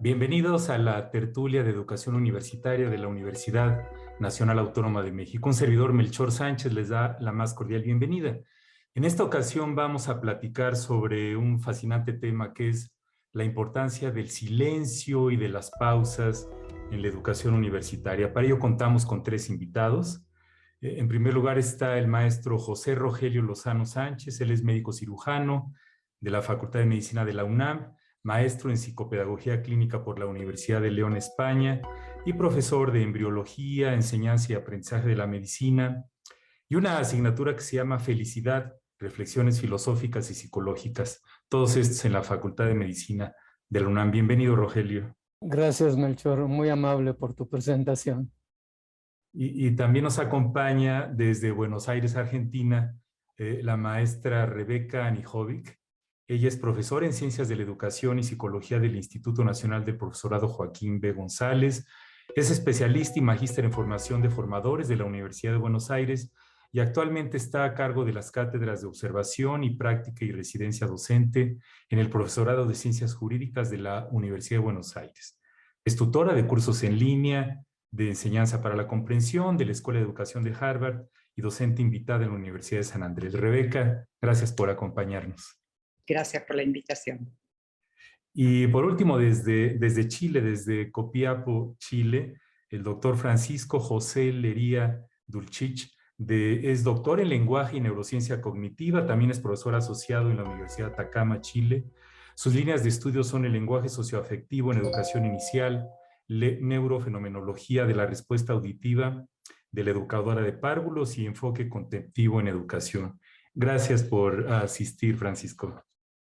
Bienvenidos a la tertulia de educación universitaria de la Universidad Nacional Autónoma de México. Un servidor, Melchor Sánchez, les da la más cordial bienvenida. En esta ocasión vamos a platicar sobre un fascinante tema que es la importancia del silencio y de las pausas en la educación universitaria. Para ello contamos con tres invitados. En primer lugar está el maestro José Rogelio Lozano Sánchez. Él es médico cirujano de la Facultad de Medicina de la UNAM, maestro en psicopedagogía clínica por la Universidad de León, España, y profesor de embriología, enseñanza y aprendizaje de la medicina, y una asignatura que se llama Felicidad, Reflexiones Filosóficas y Psicológicas, todos estos en la Facultad de Medicina de la UNAM. Bienvenido, Rogelio. Gracias, Melchor, muy amable por tu presentación. Y también nos acompaña desde Buenos Aires, Argentina, la maestra Rebeca Anijovic. Ella es profesora en Ciencias de la Educación y Psicología del Instituto Nacional de Profesorado Joaquín B. González. Es especialista y magíster en formación de formadores de la Universidad de Buenos Aires y actualmente está a cargo de las cátedras de observación y práctica y residencia docente en el Profesorado de Ciencias Jurídicas de la Universidad de Buenos Aires. Es tutora de cursos en línea, de enseñanza para la comprensión de la Escuela de Educación de Harvard y docente invitada en la Universidad de San Andrés. Rebeca, gracias por acompañarnos. Gracias por la invitación. Y por último, desde Chile, desde Copiapó, Chile, el doctor Francisco José Lería Dulcich, es doctor en lenguaje y neurociencia cognitiva, también es profesor asociado en la Universidad de Atacama, Chile. Sus líneas de estudio son el lenguaje socioafectivo en educación inicial, neurofenomenología de la respuesta auditiva de la educadora de párvulos y enfoque contemplativo en educación. Gracias por asistir, Francisco.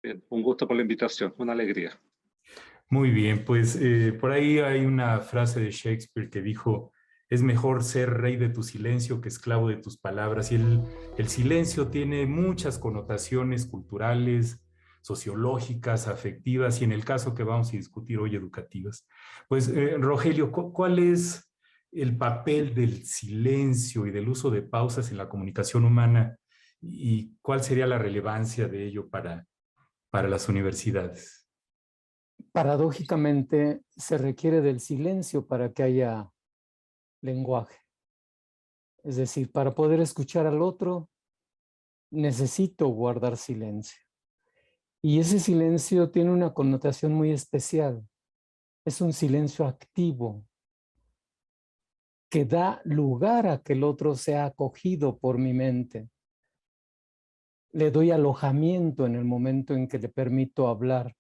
Bien, un gusto por la invitación, una alegría. Muy bien, pues por ahí hay una frase de Shakespeare que dijo: es mejor ser rey de tu silencio que esclavo de tus palabras. Y el silencio tiene muchas connotaciones culturales, sociológicas, afectivas y en el caso que vamos a discutir hoy, educativas. Pues Rogelio, ¿cuál es el papel del silencio y del uso de pausas en la comunicación humana y cuál sería la relevancia de ello para las universidades? Paradójicamente, se requiere del silencio para que haya lenguaje. Es decir, para poder escuchar al otro, necesito guardar silencio. Y ese silencio tiene una connotación muy especial. Es un silencio activo que da lugar a que el otro sea acogido por mi mente. Le doy alojamiento en el momento en que le permito hablar.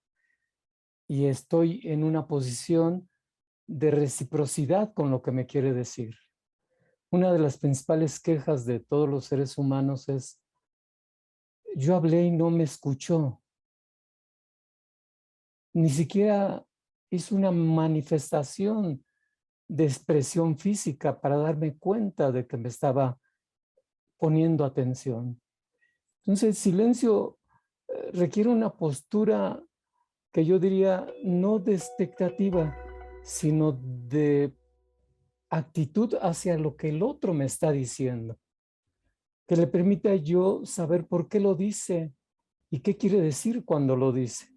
Y estoy en una posición de reciprocidad con lo que me quiere decir. Una de las principales quejas de todos los seres humanos es: yo hablé y no me escuchó. Ni siquiera hizo una manifestación de expresión física para darme cuenta de que me estaba poniendo atención. Entonces, el silencio requiere una postura que yo diría no de expectativa, sino de actitud hacia lo que el otro me está diciendo, que le permita yo saber por qué lo dice y qué quiere decir cuando lo dice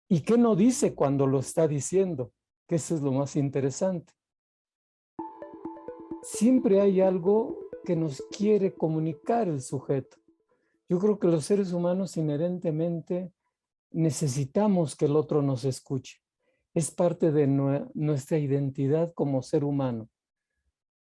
y qué no dice cuando lo está diciendo, que eso es lo más interesante. Siempre hay algo que nos quiere comunicar el sujeto. Yo creo que los seres humanos inherentemente necesitamos que el otro nos escuche. Es parte de nuestra identidad como ser humano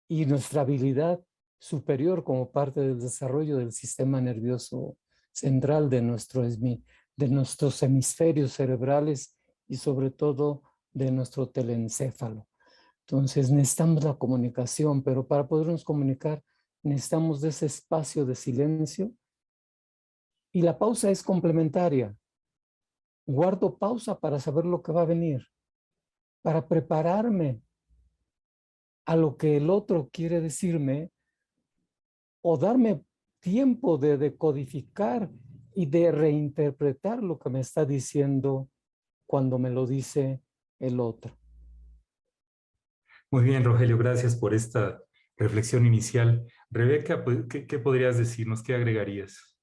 y nuestra habilidad superior como parte del desarrollo del sistema nervioso central de nuestros hemisferios cerebrales y sobre todo de nuestro telencéfalo. Entonces necesitamos la comunicación, pero para podernos comunicar necesitamos de ese espacio de silencio y la pausa es complementaria. Guardo pausa para saber lo que va a venir, para prepararme a lo que el otro quiere decirme o darme tiempo de decodificar y de reinterpretar lo que me está diciendo cuando me lo dice el otro. Muy bien, Rogelio, gracias por esta reflexión inicial. Rebeca, pues, ¿qué podrías decirnos? ¿Qué agregarías?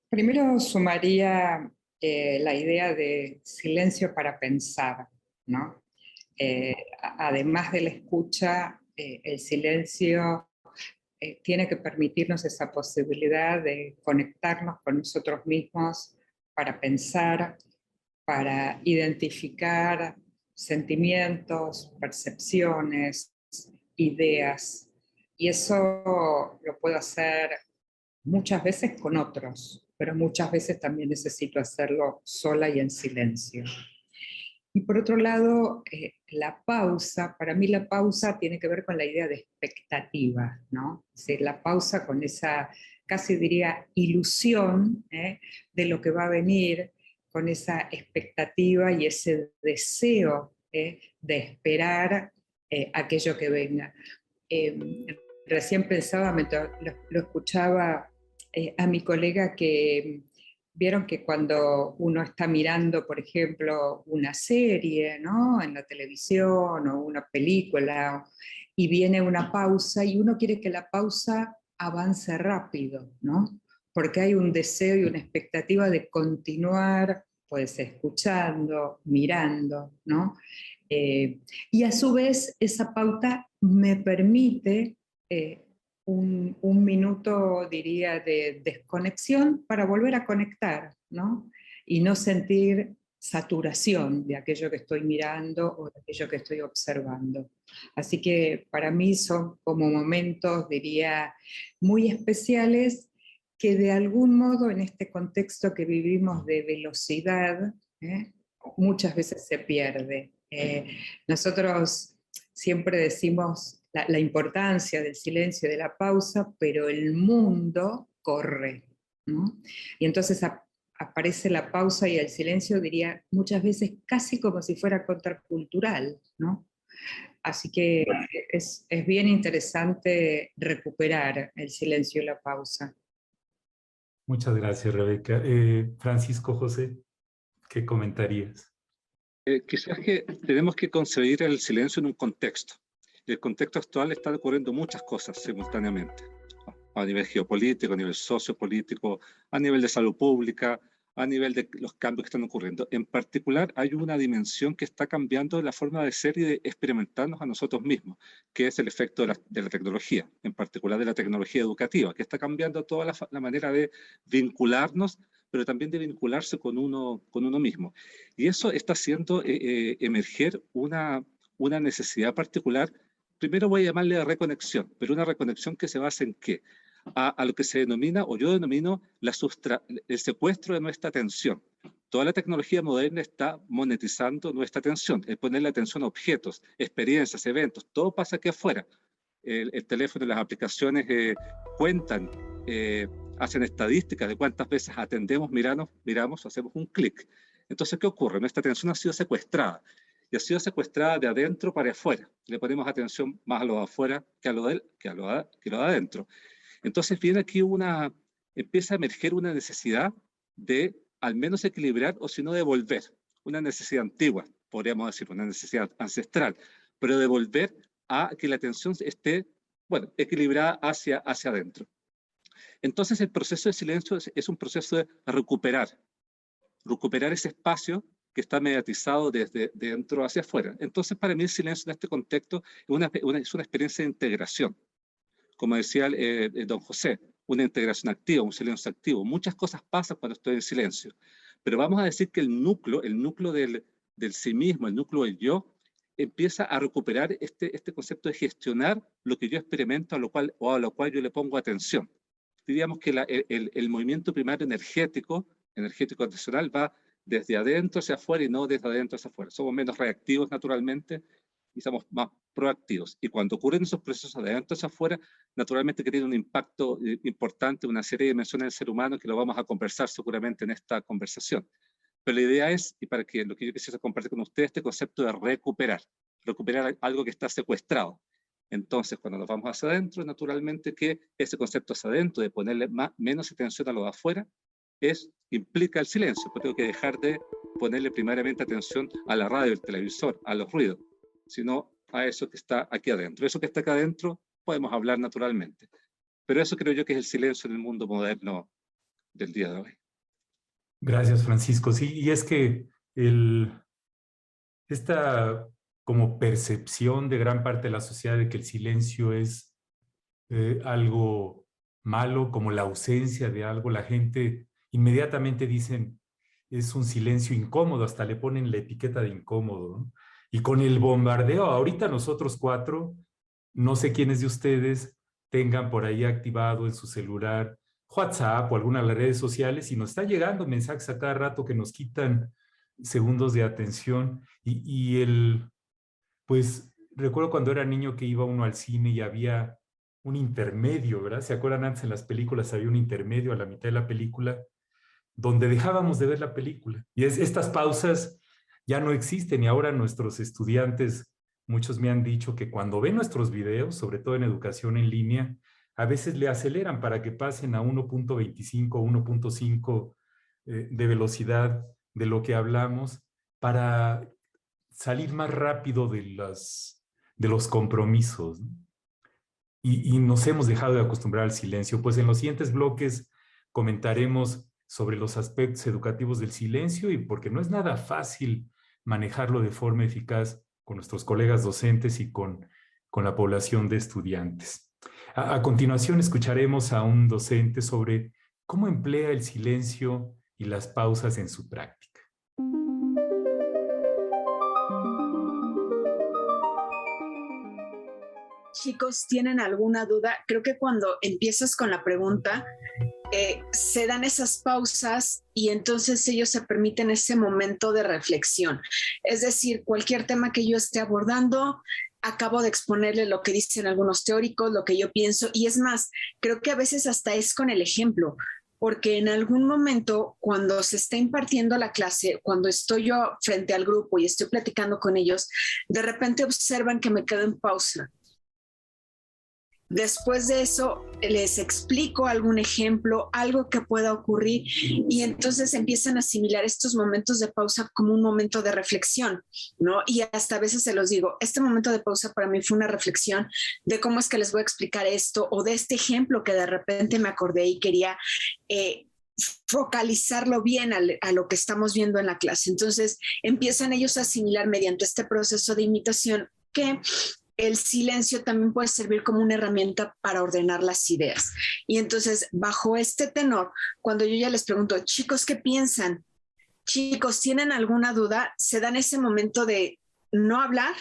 Primero sumaría la idea de silencio para pensar, ¿no? Además de la escucha, el silencio tiene que permitirnos esa posibilidad de conectarnos con nosotros mismos para pensar, para identificar sentimientos, percepciones, ideas. Y eso lo puedo hacer muchas veces con otros, pero muchas veces también necesito hacerlo sola y en silencio. Y por otro lado, la pausa, para mí la pausa tiene que ver con la idea de expectativa, ¿no? Es decir, la pausa con esa, casi diría, ilusión de lo que va a venir, con esa expectativa y ese deseo de esperar aquello que venga. Recién pensaba, mientras lo escuchaba a mi colega, que vieron que cuando uno está mirando, por ejemplo, una serie, ¿no? En la televisión o una película, y viene una pausa y uno quiere que la pausa avance rápido, ¿no? Porque hay un deseo y una expectativa de continuar, pues escuchando, mirando, ¿no? Y a su vez esa pauta me permite un minuto, diría, de desconexión para volver a conectar, ¿no? Y no sentir saturación de aquello que estoy mirando o de aquello que estoy observando. Así que para mí son como momentos, diría, muy especiales que de algún modo en este contexto que vivimos de velocidad, muchas veces se pierde. Nosotros siempre decimos la importancia del silencio y de la pausa, pero el mundo corre, ¿no? Y entonces aparece la pausa y el silencio, diría, muchas veces casi como si fuera contracultural, ¿no? Así que es bien interesante recuperar el silencio y la pausa. Muchas gracias, Rebeca. Francisco José, ¿qué comentarías? Quizás que tenemos que concebir el silencio en un contexto. El contexto actual está ocurriendo muchas cosas simultáneamente, a nivel geopolítico, a nivel sociopolítico, a nivel de salud pública, a nivel de los cambios que están ocurriendo. En particular, hay una dimensión que está cambiando la forma de ser y de experimentarnos a nosotros mismos, que es el efecto de la tecnología, en particular de la tecnología educativa, que está cambiando toda la manera de vincularnos, pero también de vincularse con uno mismo. Y eso está haciendo emerger una necesidad particular. Primero voy a llamarle a reconexión, pero una reconexión que se basa en ¿qué? A lo que se denomina, o yo denomino, el secuestro de nuestra atención. Toda la tecnología moderna está monetizando nuestra atención, es ponerle atención a objetos, experiencias, eventos, todo pasa aquí afuera. El teléfono y las aplicaciones cuentan, hacen estadísticas de cuántas veces atendemos, miramos, hacemos un clic. Entonces, ¿qué ocurre? Nuestra atención ha sido secuestrada, y ha sido secuestrada de adentro para afuera. Le ponemos atención más a lo de afuera que a lo de adentro. Entonces viene aquí empieza a emerger una necesidad de al menos equilibrar o si no devolver, una necesidad antigua, podríamos decir, una necesidad ancestral, pero devolver a que la atención esté, bueno, equilibrada hacia adentro. Entonces el proceso de silencio es un proceso de recuperar ese espacio que está mediatizado desde dentro hacia afuera. Entonces para mí el silencio en este contexto es una experiencia de integración. Como decía don José, una integración activa, un silencio activo. Muchas cosas pasan cuando estoy en silencio, pero vamos a decir que el núcleo del sí mismo, el núcleo del yo, empieza a recuperar este concepto de gestionar lo que yo experimento a lo cual yo le pongo atención. Diríamos que el movimiento primario energético adicional va desde adentro hacia afuera y no desde adentro hacia afuera. Somos menos reactivos naturalmente y somos más proactivos. Y cuando ocurren esos procesos de adentro hacia afuera, naturalmente que tiene un impacto importante, una serie de dimensiones del ser humano que lo vamos a conversar seguramente en esta conversación. Pero la idea es, y para que lo que yo quisiera compartir con ustedes, este concepto de recuperar algo que está secuestrado. Entonces, cuando nos vamos hacia adentro, naturalmente que ese concepto hacia adentro, de ponerle menos atención a lo de afuera, implica el silencio, porque tengo que dejar de ponerle primariamente atención a la radio, el televisor, a los ruidos, sino a eso que está aquí adentro. Eso que está acá adentro podemos hablar naturalmente. Pero eso creo yo que es el silencio en el mundo moderno del día de hoy. Gracias, Francisco. Sí, y es que esta como percepción de gran parte de la sociedad de que el silencio es algo malo, como la ausencia de algo, la gente inmediatamente dicen es un silencio incómodo, hasta le ponen la etiqueta de incómodo, ¿no? Y con el bombardeo, ahorita nosotros cuatro, no sé quiénes de ustedes tengan por ahí activado en su celular WhatsApp o alguna de las redes sociales y nos está llegando mensajes a cada rato que nos quitan segundos de atención pues recuerdo cuando era niño que iba uno al cine y había un intermedio, ¿verdad? ¿Se acuerdan antes en las películas había un intermedio a la mitad de la película donde dejábamos de ver la película? Y estas pausas ya no existen y ahora nuestros estudiantes, muchos me han dicho que cuando ven nuestros videos, sobre todo en educación en línea, a veces le aceleran para que pasen a 1.25, 1.5 de velocidad de lo que hablamos para salir más rápido de los compromisos, ¿no? Y nos hemos dejado de acostumbrar al silencio. Pues en los siguientes bloques comentaremos sobre los aspectos educativos del silencio y porque no es nada fácil manejarlo de forma eficaz con nuestros colegas docentes y con la población de estudiantes. A continuación escucharemos a un docente sobre cómo emplea el silencio y las pausas en su práctica. Chicos, ¿tienen alguna duda? Creo que cuando empiezas con la pregunta, se dan esas pausas y entonces ellos se permiten ese momento de reflexión. Es decir, cualquier tema que yo esté abordando, acabo de exponerle lo que dicen algunos teóricos, lo que yo pienso, y es más, creo que a veces hasta es con el ejemplo, porque en algún momento cuando se está impartiendo la clase, cuando estoy yo frente al grupo y estoy platicando con ellos, de repente observan que me quedo en pausa. Después de eso, les explico algún ejemplo, algo que pueda ocurrir, y entonces empiezan a asimilar estos momentos de pausa como un momento de reflexión, ¿no? Y hasta a veces se los digo, este momento de pausa para mí fue una reflexión de cómo es que les voy a explicar esto, o de este ejemplo que de repente me acordé y quería focalizarlo bien a lo que estamos viendo en la clase. Entonces, empiezan ellos a asimilar mediante este proceso de imitación que el silencio también puede servir como una herramienta para ordenar las ideas. Y entonces, bajo este tenor, cuando yo ya les pregunto, chicos, ¿qué piensan? Chicos, ¿tienen alguna duda? Se dan ese momento de no hablar,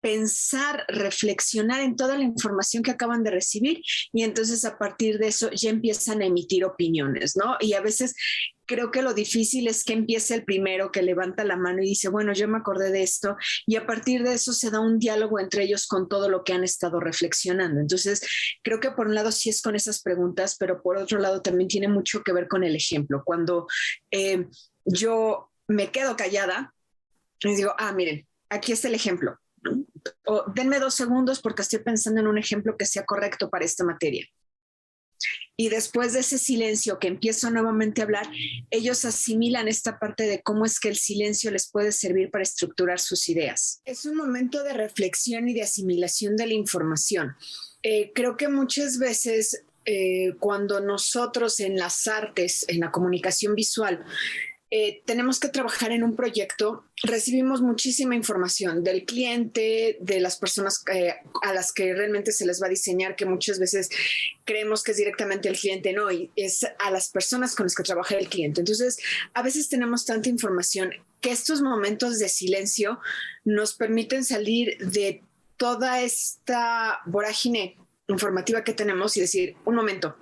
pensar, reflexionar en toda la información que acaban de recibir y entonces a partir de eso ya empiezan a emitir opiniones, ¿no? Y a veces creo que lo difícil es que empiece el primero que levanta la mano y dice, bueno, yo me acordé de esto, y a partir de eso se da un diálogo entre ellos con todo lo que han estado reflexionando. Entonces, creo que por un lado sí es con esas preguntas, pero por otro lado también tiene mucho que ver con el ejemplo. Cuando yo me quedo callada, les digo, miren, aquí está el ejemplo. O denme 2 segundos porque estoy pensando en un ejemplo que sea correcto para esta materia. Y después de ese silencio que empiezo nuevamente a hablar, ellos asimilan esta parte de cómo es que el silencio les puede servir para estructurar sus ideas. Es un momento de reflexión y de asimilación de la información. Creo que muchas veces cuando nosotros en las artes, en la comunicación visual, tenemos que trabajar en un proyecto, recibimos muchísima información del cliente, de las personas a las que realmente se les va a diseñar, que muchas veces creemos que es directamente el cliente, no, y es a las personas con las que trabaja el cliente. Entonces, a veces tenemos tanta información que estos momentos de silencio nos permiten salir de toda esta vorágine informativa que tenemos y decir, un momento,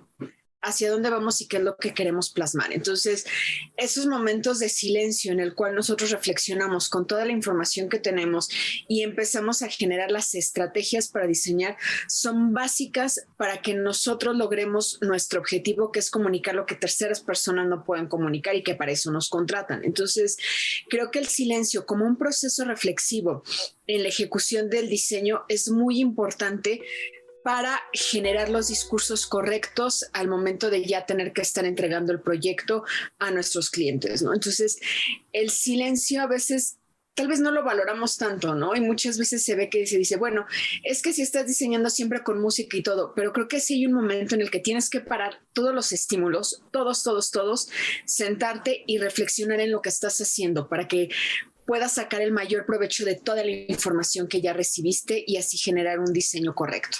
hacia dónde vamos y qué es lo que queremos plasmar. Entonces, esos momentos de silencio en el cual nosotros reflexionamos con toda la información que tenemos y empezamos a generar las estrategias para diseñar son básicas para que nosotros logremos nuestro objetivo, que es comunicar lo que terceras personas no pueden comunicar y que para eso nos contratan. Entonces, creo que el silencio como un proceso reflexivo en la ejecución del diseño es muy importante para generar los discursos correctos al momento de ya tener que estar entregando el proyecto a nuestros clientes, ¿no? Entonces, el silencio a veces tal vez no lo valoramos tanto, ¿no? Y muchas veces se ve que se dice, bueno, es que si estás diseñando siempre con música y todo, pero creo que sí hay un momento en el que tienes que parar todos los estímulos, todos, sentarte y reflexionar en lo que estás haciendo para que puedas sacar el mayor provecho de toda la información que ya recibiste y así generar un diseño correcto.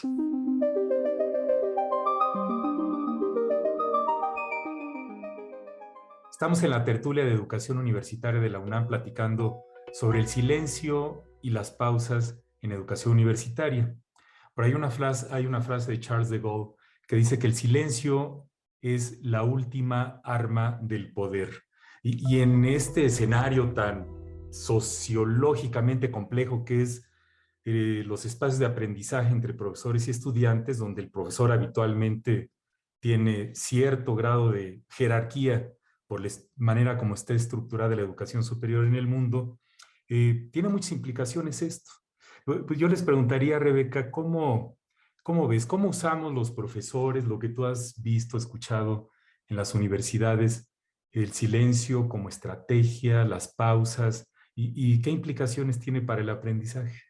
Estamos en la tertulia de educación universitaria de la UNAM platicando sobre el silencio y las pausas en educación universitaria. Por ahí hay una frase de Charles de Gaulle que dice que el silencio es la última arma del poder. Y en este escenario tan sociológicamente complejo que es los espacios de aprendizaje entre profesores y estudiantes, donde el profesor habitualmente tiene cierto grado de jerarquía por la manera como está estructurada la educación superior en el mundo, tiene muchas implicaciones esto. Pues yo les preguntaría, Rebeca, ¿cómo ves? ¿Cómo usamos los profesores, lo que tú has visto, escuchado en las universidades, el silencio como estrategia, las pausas, y qué implicaciones tiene para el aprendizaje?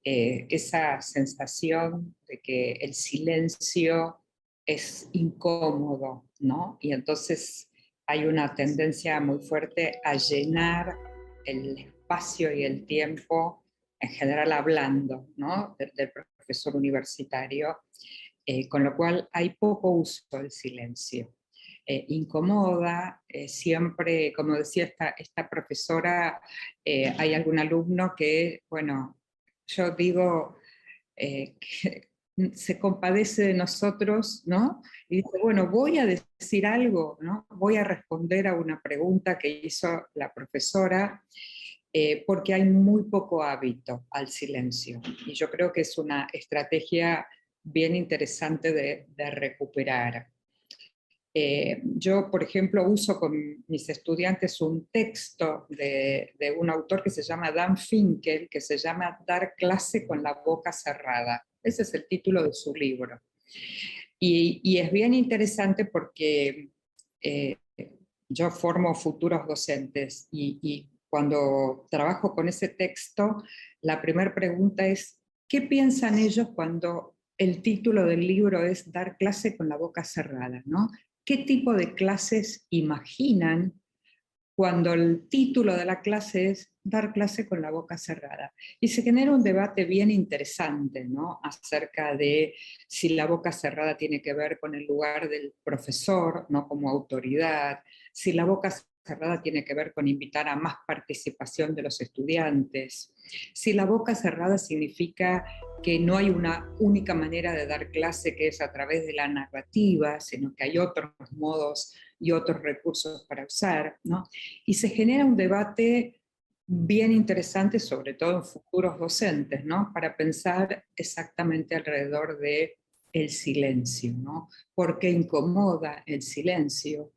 Esa sensación de que el silencio es incómodo, ¿no? Y entonces hay una tendencia muy fuerte a llenar el espacio y el tiempo, en general hablando, ¿no? Del profesor universitario, con lo cual hay poco uso del silencio. Incomoda, siempre, como decía esta profesora, hay algún alumno que, bueno, yo digo que se compadece de nosotros, ¿no? Y dice, bueno, voy a decir algo, ¿no? Voy a responder a una pregunta que hizo la profesora, porque hay muy poco hábito al silencio. Y yo creo que es una estrategia bien interesante de recuperar. Yo, por ejemplo, uso con mis estudiantes un texto de un autor que se llama Dan Finkel, que se llama Dar clase con la boca cerrada. Ese es el título de su libro. Y es bien interesante porque eh, yo formo futuros docentes y cuando trabajo con ese texto, la primera pregunta es, ¿qué piensan ellos cuando el título del libro es Dar clase con la boca cerrada, ¿no? ¿Qué tipo de clases imaginan cuando el título de la clase es Dar clase con la boca cerrada? Y se genera un debate bien interesante, ¿no? Acerca de si la boca cerrada tiene que ver con el lugar del profesor, ¿no? Como autoridad, si la boca cerrada tiene que ver con invitar a más participación de los estudiantes, si la boca cerrada significa que no hay una única manera de dar clase que es a través de la narrativa, sino que hay otros modos y otros recursos para usar, ¿no? Y se genera un debate bien interesante, sobre todo en futuros docentes, ¿no? Para pensar exactamente alrededor de el silencio, ¿no? ¿Por qué incomoda el silencio?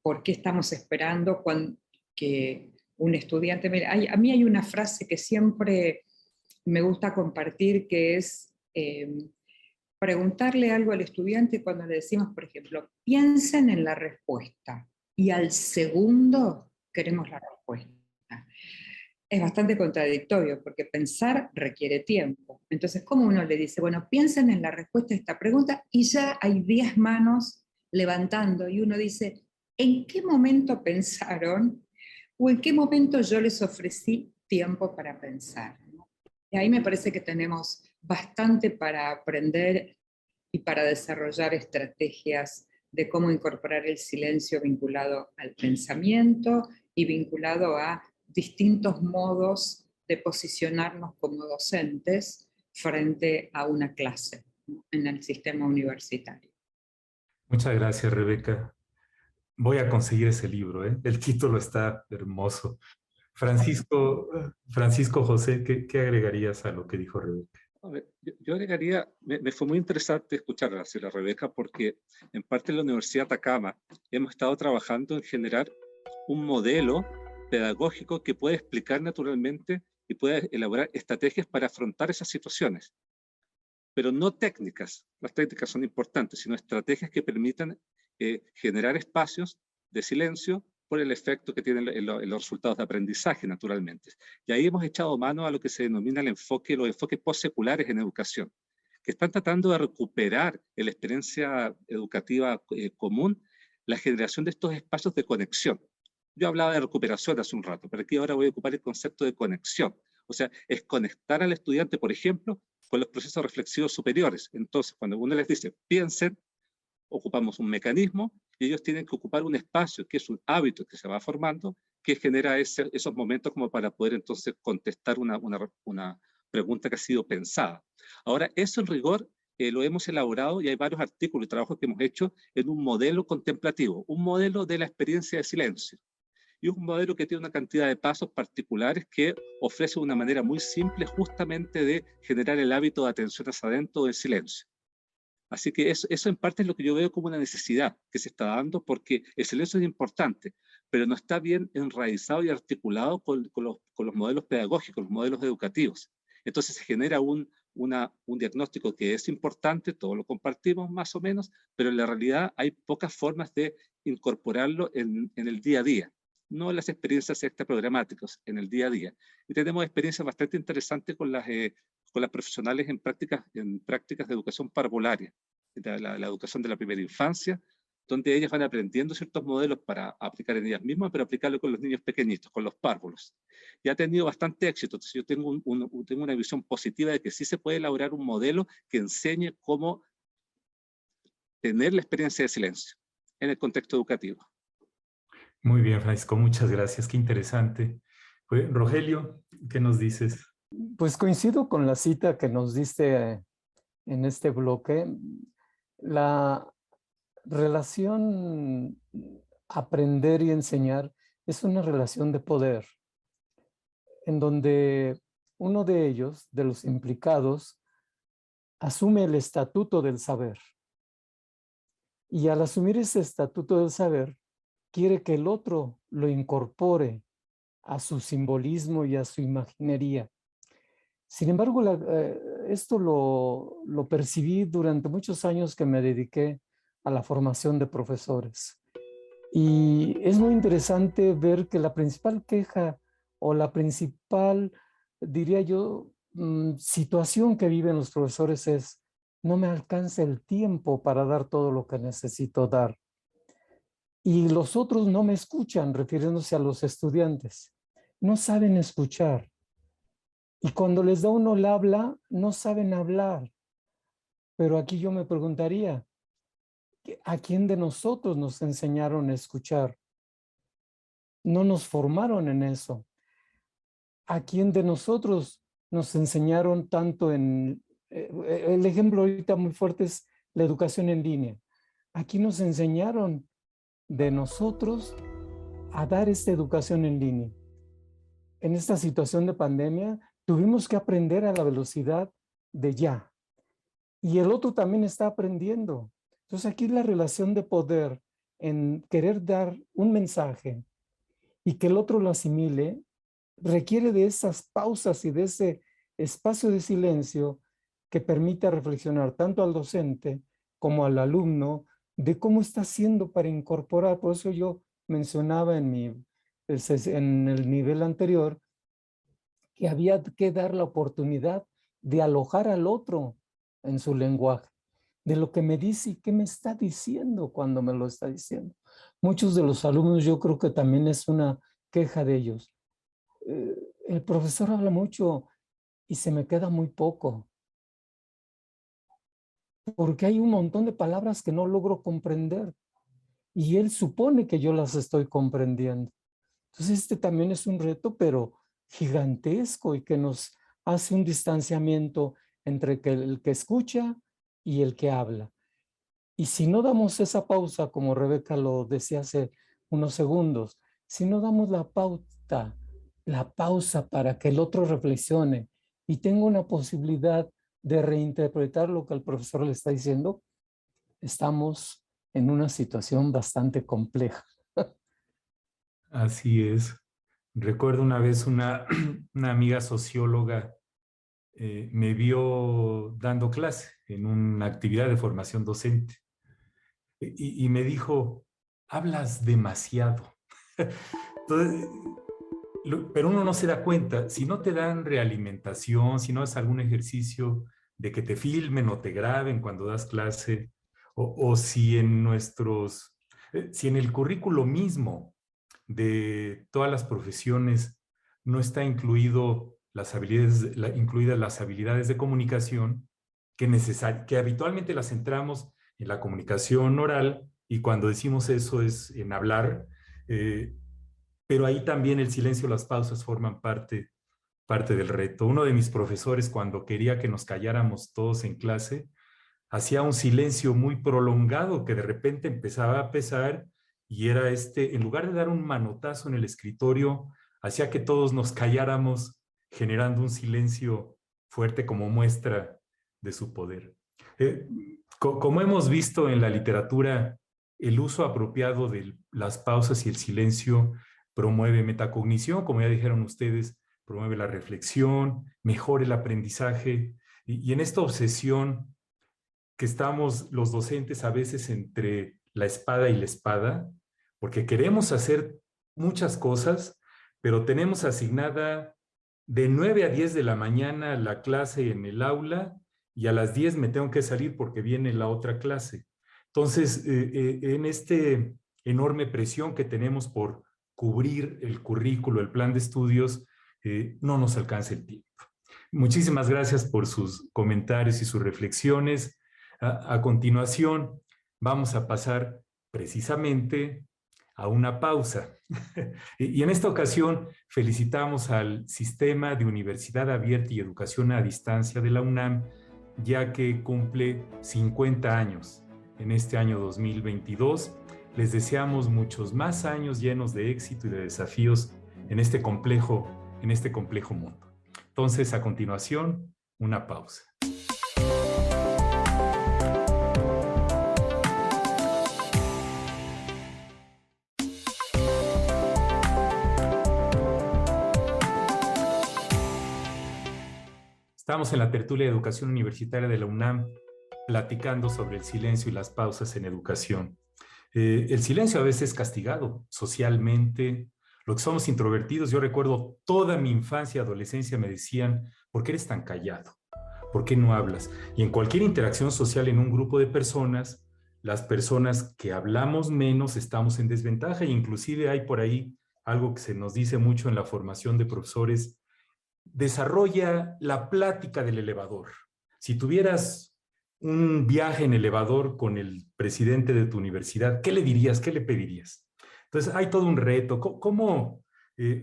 ¿Por qué estamos esperando que un estudiante... Mira, a mí hay una frase que siempre me gusta compartir, que es preguntarle algo al estudiante cuando le decimos, por ejemplo, piensen en la respuesta y al segundo queremos la respuesta. Es bastante contradictorio porque pensar requiere tiempo. Entonces, ¿cómo uno le dice, bueno, piensen en la respuesta a esta pregunta y ya hay 10 manos levantando y uno dice, ¿en qué momento pensaron o en qué momento yo les ofrecí tiempo para pensar? Y ahí me parece que tenemos bastante para aprender y para desarrollar estrategias de cómo incorporar el silencio vinculado al pensamiento y vinculado a distintos modos de posicionarnos como docentes frente a una clase, ¿no? En el sistema universitario. Muchas gracias, Rebeca. Voy a conseguir ese libro, ¿eh? El título está hermoso. Francisco José, ¿qué agregarías a lo que dijo Rebeca? A ver, yo agregaría, me fue muy interesante escuchar a la Rebeca, porque en parte en la Universidad de Atacama hemos estado trabajando en generar un modelo pedagógico que pueda explicar naturalmente y pueda elaborar estrategias para afrontar esas situaciones, pero no técnicas. Las técnicas son importantes, sino estrategias que permitan generar espacios de silencio por el efecto que tienen en los resultados de aprendizaje, naturalmente. Y ahí hemos echado mano a lo que se denomina los enfoques postseculares en educación, que están tratando de recuperar en la experiencia educativa común la generación de estos espacios de conexión. Yo hablaba de recuperación hace un rato, pero aquí ahora voy a ocupar el concepto de conexión. O sea, es conectar al estudiante, por ejemplo, con los procesos reflexivos superiores. Entonces, cuando uno les dice, piensen, ocupamos un mecanismo y ellos tienen que ocupar un espacio, que es un hábito que se va formando, que genera esos momentos como para poder entonces contestar una pregunta que ha sido pensada. Ahora, eso en rigor lo hemos elaborado y hay varios artículos y trabajos que hemos hecho en un modelo contemplativo, un modelo de la experiencia de silencio. Y un modelo que tiene una cantidad de pasos particulares que ofrece una manera muy simple justamente de generar el hábito de atención hacia adentro del silencio. Así que eso en parte es lo que yo veo como una necesidad que se está dando, porque el silencio es importante, pero no está bien enraizado y articulado con los modelos pedagógicos, los modelos educativos. Entonces se genera un diagnóstico que es importante, todos lo compartimos más o menos, pero en la realidad hay pocas formas de incorporarlo en el día a día, no en las experiencias extraprogramáticas, en el día a día. Y tenemos experiencias bastante interesantes con las profesionales en prácticas de educación parvularia, la educación de la primera infancia, donde ellas van aprendiendo ciertos modelos para aplicar en ellas mismas, pero aplicarlo con los niños pequeñitos, con los párvulos. Y ha tenido bastante éxito. Entonces yo tengo una visión positiva de que sí se puede elaborar un modelo que enseñe cómo tener la experiencia de silencio en el contexto educativo. Muy bien, Francisco, muchas gracias, qué interesante. Rogelio, ¿qué nos dices? Pues coincido con la cita que nos diste en este bloque. La relación aprender y enseñar es una relación de poder, en donde uno de ellos, de los implicados, asume el estatuto del saber. Y al asumir ese estatuto del saber, quiere que el otro lo incorpore a su simbolismo y a su imaginería. Sin embargo, esto lo percibí durante muchos años que me dediqué a la formación de profesores. Y es muy interesante ver que la principal queja o la principal, diría yo, situación que viven los profesores es: no me alcanza el tiempo para dar todo lo que necesito dar. Y los otros no me escuchan, refiriéndose a los estudiantes. No saben escuchar. Y cuando les da uno el habla, no saben hablar. Pero aquí yo me preguntaría, ¿a quién de nosotros nos enseñaron a escuchar? No nos formaron en eso. ¿A quién de nosotros nos enseñaron tanto en... el ejemplo ahorita muy fuerte es la educación en línea. Aquí nos enseñaron de nosotros a dar esta educación en línea. En esta situación de pandemia tuvimos que aprender a la velocidad de ya. Y el otro también está aprendiendo. Entonces aquí la relación de poder en querer dar un mensaje y que el otro lo asimile requiere de esas pausas y de ese espacio de silencio que permita reflexionar tanto al docente como al alumno de cómo está haciendo para incorporar. Por eso yo mencionaba en el nivel anterior que había que dar la oportunidad de alojar al otro en su lenguaje, de lo que me dice y qué me está diciendo cuando me lo está diciendo. Muchos de los alumnos, yo creo que también es una queja de ellos. El profesor habla mucho y se me queda muy poco, porque hay un montón de palabras que no logro comprender y él supone que yo las estoy comprendiendo. Entonces este también es un reto, pero gigantesco, y que nos hace un distanciamiento entre el que escucha y el que habla. Y si no damos esa pausa, como Rebeca lo decía hace unos segundos, si no damos la pausa para que el otro reflexione y tenga una posibilidad de reinterpretar lo que el profesor le está diciendo, estamos en una situación bastante compleja. Así es. Recuerdo una vez una amiga socióloga me vio dando clase en una actividad de formación docente y me dijo: hablas demasiado. Entonces, pero uno no se da cuenta, si no te dan realimentación, si no haces algún ejercicio de que te filmen o te graben cuando das clase, o si en si en el currículo mismo de todas las profesiones no está incluido incluidas las habilidades de comunicación que habitualmente las centramos en la comunicación oral, y cuando decimos eso es en hablar, pero ahí también el silencio, las pausas forman parte del reto. Uno de mis profesores, cuando quería que nos calláramos todos en clase, hacía un silencio muy prolongado que de repente empezaba a pesar, y era en lugar de dar un manotazo en el escritorio, hacía que todos nos calláramos, generando un silencio fuerte como muestra de su poder. Como hemos visto en la literatura, el uso apropiado de las pausas y el silencio promueve metacognición, como ya dijeron ustedes, promueve la reflexión, mejora el aprendizaje, y en esta obsesión que estamos los docentes a veces entre la espada y la espada, porque queremos hacer muchas cosas, pero tenemos asignada de 9 a 10 de la mañana la clase en el aula, y a las 10 me tengo que salir porque viene la otra clase. Entonces, en este enorme presión que tenemos por cubrir el currículo, el plan de estudios, no nos alcanza el tiempo. Muchísimas gracias por sus comentarios y sus reflexiones. A continuación, vamos a pasar precisamente a una pausa. Y en esta ocasión felicitamos al Sistema de Universidad Abierta y Educación a Distancia de la UNAM, ya que cumple 50 años en este año 2022. Les deseamos muchos más años llenos de éxito y de desafíos en este complejo mundo. Entonces, a continuación, una pausa. Estamos en la tertulia de educación universitaria de la UNAM, platicando sobre el silencio y las pausas en educación. El silencio a veces es castigado socialmente. Los que somos introvertidos, yo recuerdo toda mi infancia y adolescencia me decían: ¿por qué eres tan callado? ¿Por qué no hablas? Y en cualquier interacción social en un grupo de personas, las personas que hablamos menos estamos en desventaja, e inclusive hay por ahí algo que se nos dice mucho en la formación de profesores: desarrolla la plática del elevador. Si tuvieras un viaje en elevador con el presidente de tu universidad, ¿qué le dirías? ¿Qué le pedirías? Entonces, hay todo un reto. ¿Cómo,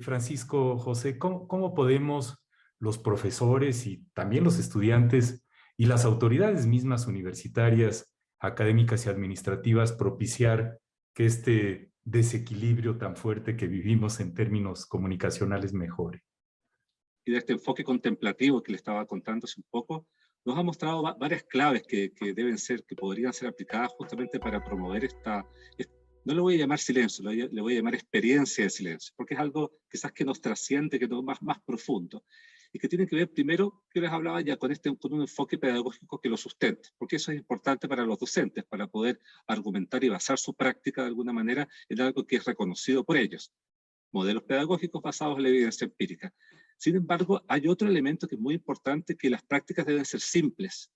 Francisco, José, cómo podemos los profesores y también los estudiantes y las autoridades mismas universitarias, académicas y administrativas propiciar que este desequilibrio tan fuerte que vivimos en términos comunicacionales mejore? Y de este enfoque contemplativo que le estaba contando hace un poco, nos ha mostrado varias claves que podrían ser aplicadas justamente para promover no le voy a llamar silencio, le voy a llamar experiencia de silencio, porque es algo quizás que nos trasciende, que es más profundo, y que tiene que ver primero, que les hablaba ya, con un enfoque pedagógico que lo sustente, porque eso es importante para los docentes, para poder argumentar y basar su práctica de alguna manera en algo que es reconocido por ellos. Modelos pedagógicos basados en la evidencia empírica. Sin embargo, hay otro elemento que es muy importante, que las prácticas deben ser simples,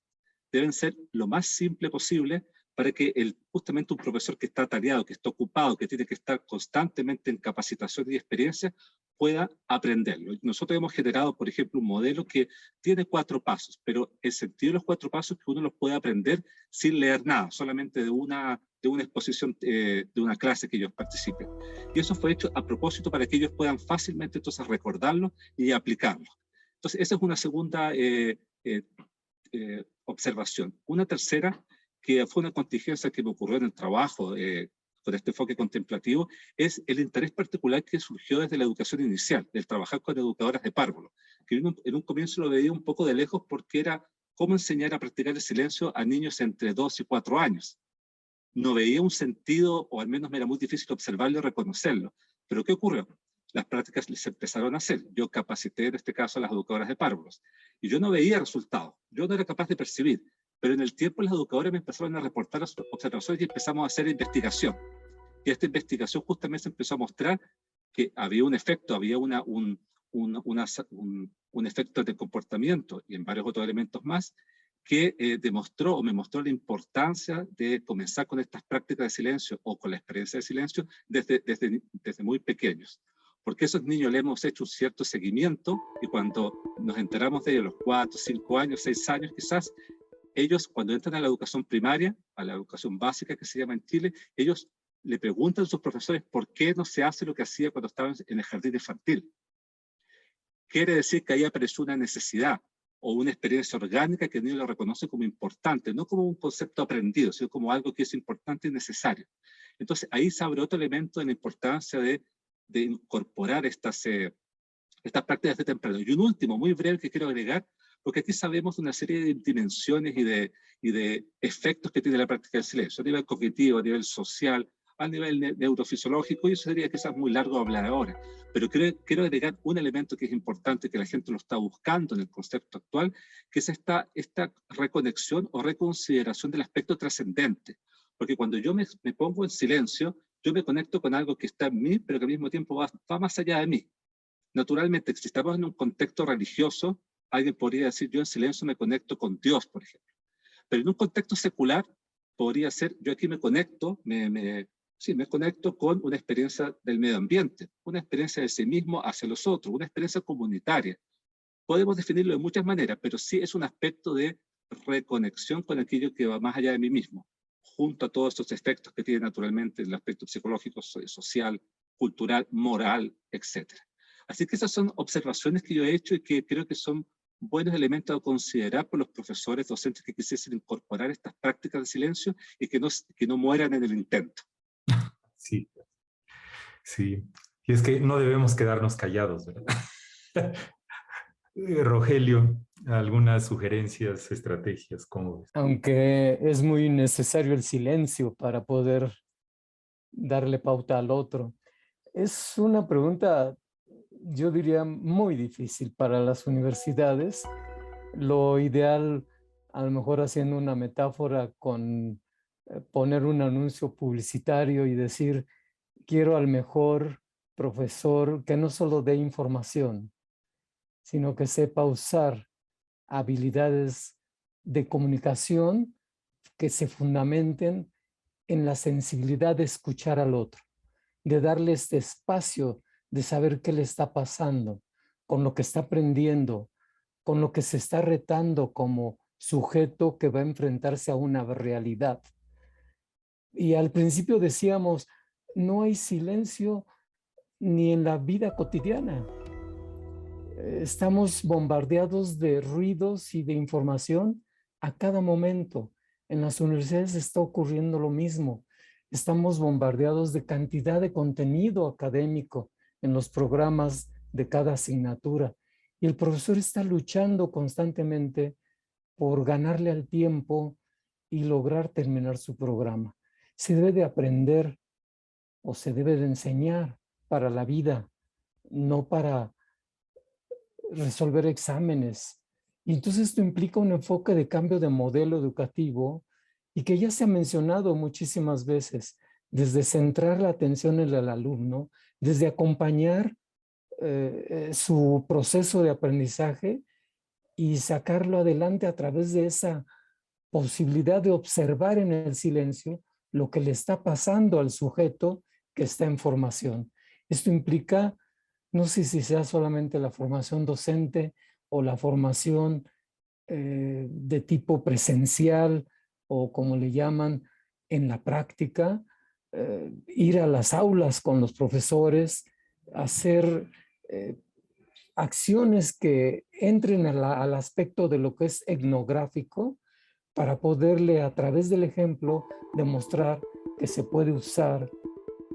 deben ser lo más simple posible para que justamente un profesor que está atareado, que está ocupado, que tiene que estar constantemente en capacitación y experiencia, pueda aprenderlo. Nosotros hemos generado, por ejemplo, un modelo que tiene 4 pasos, pero el sentido de los 4 pasos es que uno los puede aprender sin leer nada, solamente de una exposición, de una clase que ellos participen. Y eso fue hecho a propósito para que ellos puedan fácilmente entonces recordarlo y aplicarlo. Entonces, esa es una segunda observación. Una tercera, que fue una contingencia que me ocurrió en el trabajo con este enfoque contemplativo, es el interés particular que surgió desde la educación inicial, del trabajar con educadoras de párvulo, que en un comienzo lo veía un poco de lejos porque era cómo enseñar a practicar el silencio a niños entre 2 y 4 años. No veía un sentido, o al menos me era muy difícil observarlo y reconocerlo. Pero ¿qué ocurrió? Las prácticas se empezaron a hacer. Yo capacité en este caso a las educadoras de párvulos y yo no veía resultados, yo no era capaz de percibir, pero en el tiempo las educadoras me empezaron a reportar las observaciones y empezamos a hacer investigación. Y esta investigación justamente se empezó a mostrar que había un efecto, había un efecto de comportamiento y en varios otros elementos más que demostró o me mostró la importancia de comenzar con estas prácticas de silencio o con la experiencia de silencio desde muy pequeños. Porque a esos niños les hemos hecho un cierto seguimiento y cuando nos enteramos de ellos a los 4, 5 años, 6 años quizás, ellos cuando entran a la educación primaria, a la educación básica que se llama en Chile, ellos le preguntan a sus profesores por qué no se hace lo que hacía cuando estaban en el jardín infantil. Quiere decir que ahí apareció una necesidad o una experiencia orgánica que el niño lo reconoce como importante, no como un concepto aprendido, sino como algo que es importante y necesario. Entonces ahí se abre otro elemento de la importancia de incorporar estas prácticas de temprano. Y un último, muy breve, que quiero agregar, porque aquí sabemos de una serie de dimensiones y de efectos que tiene la práctica del silencio, a nivel cognitivo, a nivel social, a nivel neurofisiológico, y eso sería quizás muy largo hablar ahora. Pero quiero agregar un elemento que es importante, que la gente lo está buscando en el concepto actual, que es esta reconexión o reconsideración del aspecto trascendente. Porque cuando yo me pongo en silencio, yo me conecto con algo que está en mí, pero que al mismo tiempo va más allá de mí. Naturalmente, si estamos en un contexto religioso, alguien podría decir, yo en silencio me conecto con Dios, por ejemplo. Pero en un contexto secular, podría ser, yo aquí me conecto, me conecto con una experiencia del medio ambiente, una experiencia de sí mismo hacia los otros, una experiencia comunitaria. Podemos definirlo de muchas maneras, pero sí es un aspecto de reconexión con aquello que va más allá de mí mismo, junto a todos estos efectos que tiene naturalmente el aspecto psicológico, social, cultural, moral, etc. Así que esas son observaciones que yo he hecho y que creo que son buenos elementos a considerar por los profesores, docentes que quisiesen incorporar estas prácticas de silencio y que no mueran en el intento. Sí, sí. Y es que no debemos quedarnos callados, ¿verdad? Rogelio, algunas sugerencias, estrategias, ¿cómo ves? Aunque es muy necesario el silencio para poder darle pauta al otro. Es una pregunta, yo diría, muy difícil para las universidades. Lo ideal, a lo mejor haciendo una metáfora con poner un anuncio publicitario y decir, quiero al mejor profesor que no solo dé información, sino que sepa usar habilidades de comunicación que se fundamenten en la sensibilidad de escuchar al otro, de darle este espacio de saber qué le está pasando, con lo que está aprendiendo, con lo que se está retando como sujeto que va a enfrentarse a una realidad. Y al principio decíamos, no hay silencio ni en la vida cotidiana. Estamos bombardeados de ruidos y de información a cada momento. En las universidades está ocurriendo lo mismo. Estamos bombardeados de cantidad de contenido académico en los programas de cada asignatura. Y el profesor está luchando constantemente por ganarle al tiempo y lograr terminar su programa. Se debe de aprender o se debe de enseñar para la vida, no para resolver exámenes. Y entonces esto implica un enfoque de cambio de modelo educativo y que ya se ha mencionado muchísimas veces, desde centrar la atención en el alumno, desde acompañar su proceso de aprendizaje y sacarlo adelante a través de esa posibilidad de observar en el silencio lo que le está pasando al sujeto que está en formación. Esto implica, no sé si sea solamente la formación docente o la formación de tipo presencial o como le llaman en la práctica, ir a las aulas con los profesores, hacer acciones que entren al aspecto de lo que es etnográfico para poderle a través del ejemplo demostrar que se puede usar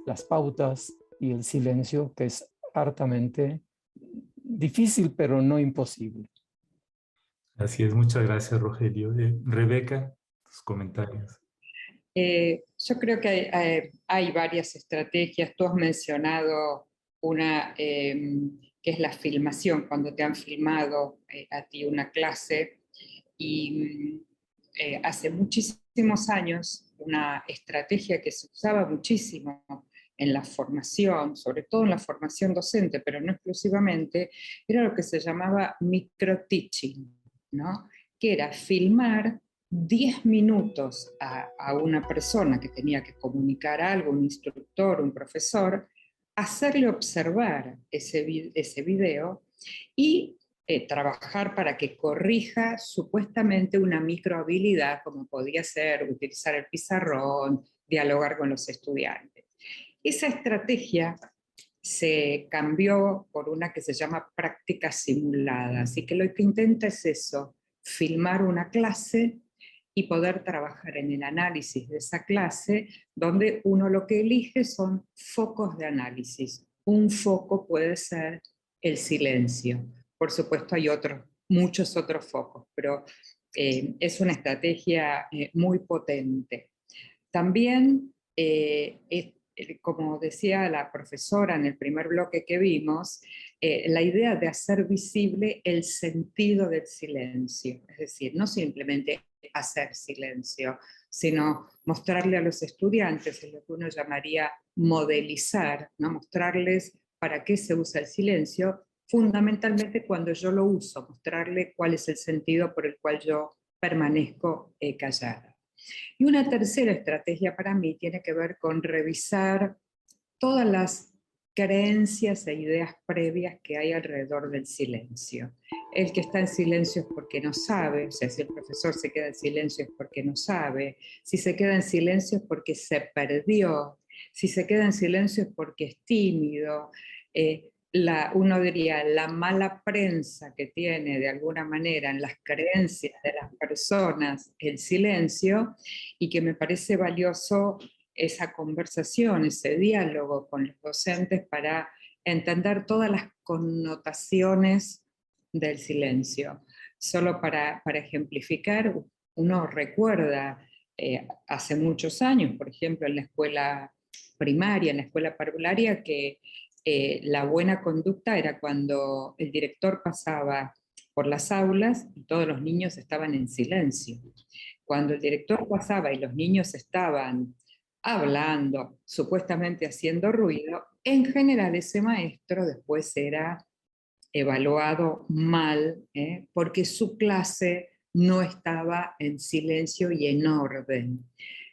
las pautas y el silencio, que es hartamente difícil, pero no imposible. Así es, muchas gracias, Rogelio. Rebeca, tus comentarios. Yo creo que hay varias estrategias. Tú has mencionado una que es la filmación, cuando te han filmado a ti una clase. Y hace muchísimos años una estrategia que se usaba muchísimo en la formación, sobre todo en la formación docente, pero no exclusivamente, era lo que se llamaba micro-teaching, ¿no? Que era filmar 10 minutos a una persona que tenía que comunicar algo, un instructor, un profesor, hacerle observar ese video y trabajar para que corrija supuestamente una microhabilidad, como podía ser utilizar el pizarrón, dialogar con los estudiantes. Esa estrategia se cambió por una que se llama práctica simulada, así que lo que intenta es eso, filmar una clase y poder trabajar en el análisis de esa clase, donde uno lo que elige son focos de análisis. Un foco puede ser el silencio. Por supuesto hay muchos otros focos, pero es una estrategia muy potente. También, como decía la profesora en el primer bloque que vimos, la idea de hacer visible el sentido del silencio, es decir, no simplemente hacer silencio, sino mostrarle a los estudiantes lo que uno llamaría modelizar, ¿no? Mostrarles para qué se usa el silencio, fundamentalmente cuando yo lo uso, mostrarle cuál es el sentido por el cual yo permanezco callada. Y una tercera estrategia para mí tiene que ver con revisar todas las creencias e ideas previas que hay alrededor del silencio. El que está en silencio es porque no sabe, o sea, si el profesor se queda en silencio es porque no sabe, si se queda en silencio es porque se perdió, si se queda en silencio es porque es tímido. Uno diría, la mala prensa que tiene de alguna manera en las creencias de las personas el silencio, y que me parece valioso esa conversación, ese diálogo con los docentes para entender todas las connotaciones del silencio. Solo para ejemplificar, uno recuerda hace muchos años, por ejemplo, en la escuela primaria, en la escuela parvularia, que la buena conducta era cuando el director pasaba por las aulas y todos los niños estaban en silencio. Cuando el director pasaba y los niños estaban hablando, supuestamente haciendo ruido, en general ese maestro después era evaluado mal, porque su clase no estaba en silencio y en orden.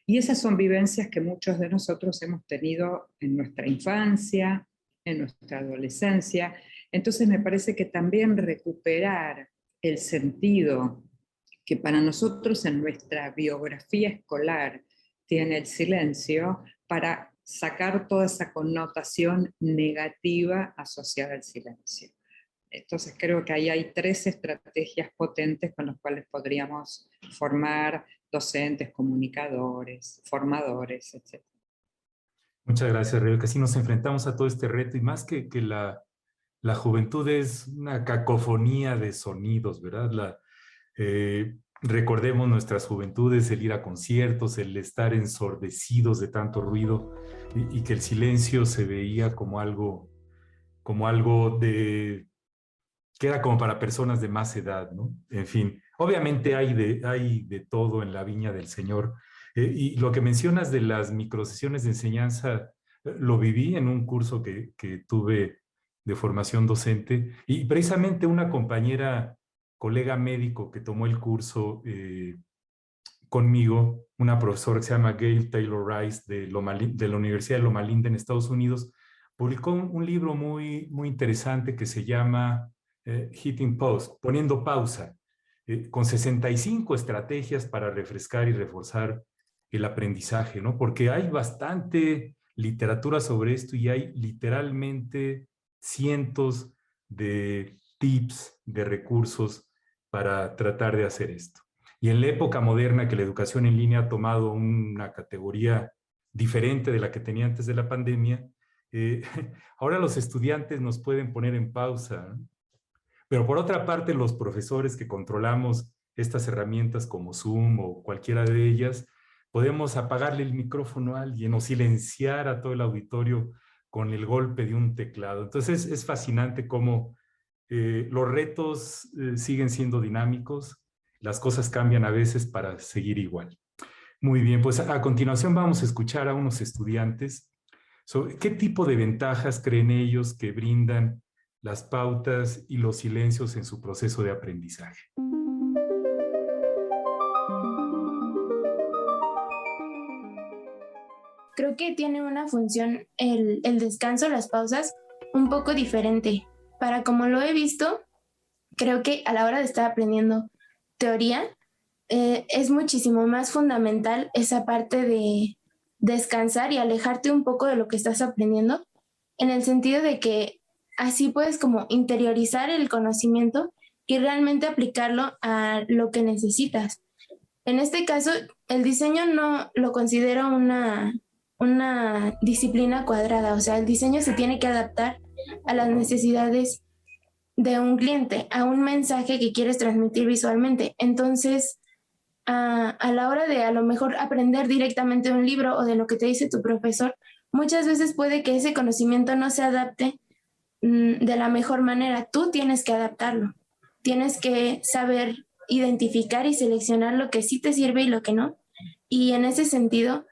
Y esas son vivencias que muchos de nosotros hemos tenido en nuestra infancia, en nuestra adolescencia. Entonces me parece que también recuperar el sentido que para nosotros en nuestra biografía escolar tiene el silencio, para sacar toda esa connotación negativa asociada al silencio. Entonces creo que ahí hay 3 estrategias potentes con las cuales podríamos formar docentes, comunicadores, formadores, etc. Muchas gracias, Rebeca. Sí, nos enfrentamos a todo este reto y más que la juventud es una cacofonía de sonidos, ¿verdad? Recordemos nuestras juventudes, el ir a conciertos, el estar ensordecidos de tanto ruido y que el silencio se veía como algo que era como para personas de más edad, ¿no? En fin, obviamente hay de todo en la viña del Señor. Y lo que mencionas de las microsesiones de enseñanza, lo viví en un curso que tuve de formación docente y precisamente una compañera, colega médico que tomó el curso conmigo, una profesora que se llama Gail Taylor Rice de la Universidad de Loma Linda en Estados Unidos, publicó un libro muy interesante que se llama Hitting Pause, poniendo pausa, con 65 estrategias para refrescar y reforzar el aprendizaje, ¿no? Porque hay bastante literatura sobre esto y hay literalmente cientos de tips, de recursos para tratar de hacer esto. Y en la época moderna que la educación en línea ha tomado una categoría diferente de la que tenía antes de la pandemia, ahora los estudiantes nos pueden poner en pausa, ¿no? Pero por otra parte, los profesores que controlamos estas herramientas como Zoom o cualquiera de ellas, podemos apagarle el micrófono a alguien o silenciar a todo el auditorio con el golpe de un teclado. Entonces es fascinante cómo los retos siguen siendo dinámicos, las cosas cambian a veces para seguir igual. Muy bien, pues a continuación vamos a escuchar a unos estudiantes sobre qué tipo de ventajas creen ellos que brindan las pautas y los silencios en su proceso de aprendizaje. Creo que tiene una función el descanso, las pausas, un poco diferente. Para como lo he visto, creo que a la hora de estar aprendiendo teoría, es muchísimo más fundamental esa parte de descansar y alejarte un poco de lo que estás aprendiendo, en el sentido de que así puedes como interiorizar el conocimiento y realmente aplicarlo a lo que necesitas. En este caso, el diseño no lo considero una disciplina cuadrada, o sea, el diseño se tiene que adaptar a las necesidades de un cliente, a un mensaje que quieres transmitir visualmente. Entonces, a la hora de a lo mejor aprender directamente un libro o de lo que te dice tu profesor, muchas veces puede que ese conocimiento no se adapte de la mejor manera. Tú tienes que adaptarlo, tienes que saber identificar y seleccionar lo que sí te sirve y lo que no. Y en ese sentido,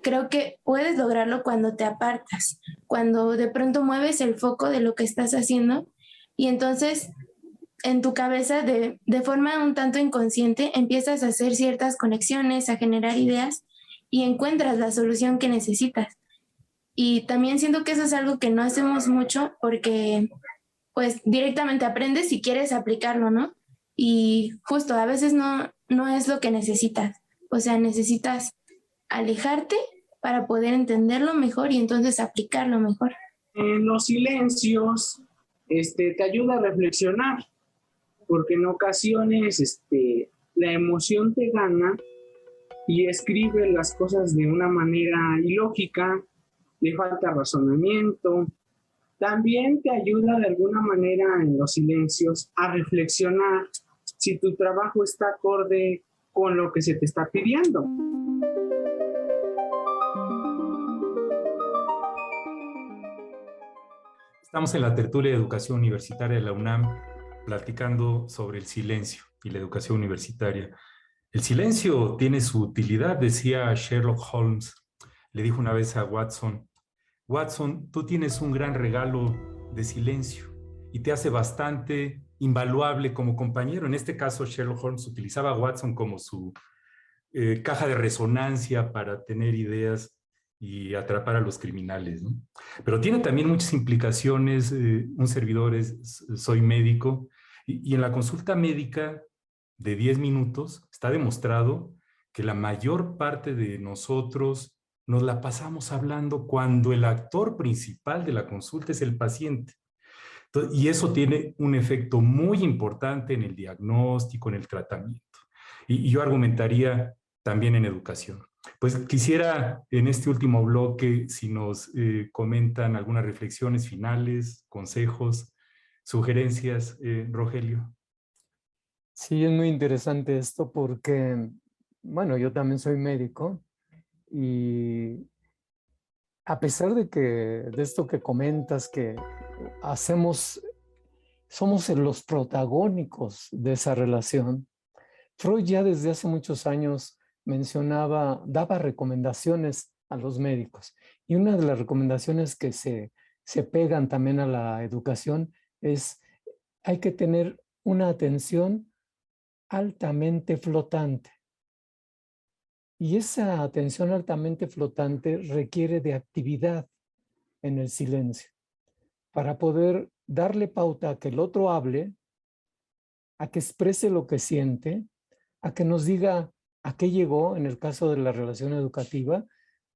creo que puedes lograrlo cuando te apartas, cuando de pronto mueves el foco de lo que estás haciendo y entonces en tu cabeza de forma un tanto inconsciente empiezas a hacer ciertas conexiones, a generar ideas y encuentras la solución que necesitas. Y también siento que eso es algo que no hacemos mucho porque pues directamente aprendes si quieres aplicarlo, ¿no? Y justo a veces no es lo que necesitas. O sea, necesitas alejarte para poder entenderlo mejor y entonces aplicarlo mejor. En los silencios te ayuda a reflexionar, porque en ocasiones la emoción te gana y escribe las cosas de una manera ilógica, le falta razonamiento. También te ayuda de alguna manera en los silencios a reflexionar si tu trabajo está acorde con lo que se te está pidiendo. Estamos en la tertulia de educación universitaria de la UNAM platicando sobre el silencio y la educación universitaria. El silencio tiene su utilidad, decía Sherlock Holmes. Le dijo una vez a Watson, Watson, tú tienes un gran regalo de silencio y te hace bastante invaluable como compañero. En este caso, Sherlock Holmes utilizaba a Watson como su caja de resonancia para tener ideas y atrapar a los criminales, ¿no? Pero tiene también muchas implicaciones. Un servidor soy médico y en la consulta médica de 10 minutos está demostrado que la mayor parte de nosotros nos la pasamos hablando cuando el actor principal de la consulta es el paciente. Entonces, y eso tiene un efecto muy importante en el diagnóstico, en el tratamiento. Y yo argumentaría también en educación. Pues quisiera en este último bloque si nos comentan algunas reflexiones finales, consejos, sugerencias, Rogelio. Sí, es muy interesante esto porque, bueno, yo también soy médico y a pesar de esto que comentas, que somos los protagónicos de esa relación, Freud ya desde hace muchos años daba recomendaciones a los médicos. Y una de las recomendaciones que se pegan también a la educación es hay que tener una atención altamente flotante. Y esa atención altamente flotante requiere de actividad en el silencio para poder darle pauta a que el otro hable, a que exprese lo que siente, a que nos diga a qué llegó. En el caso de la relación educativa,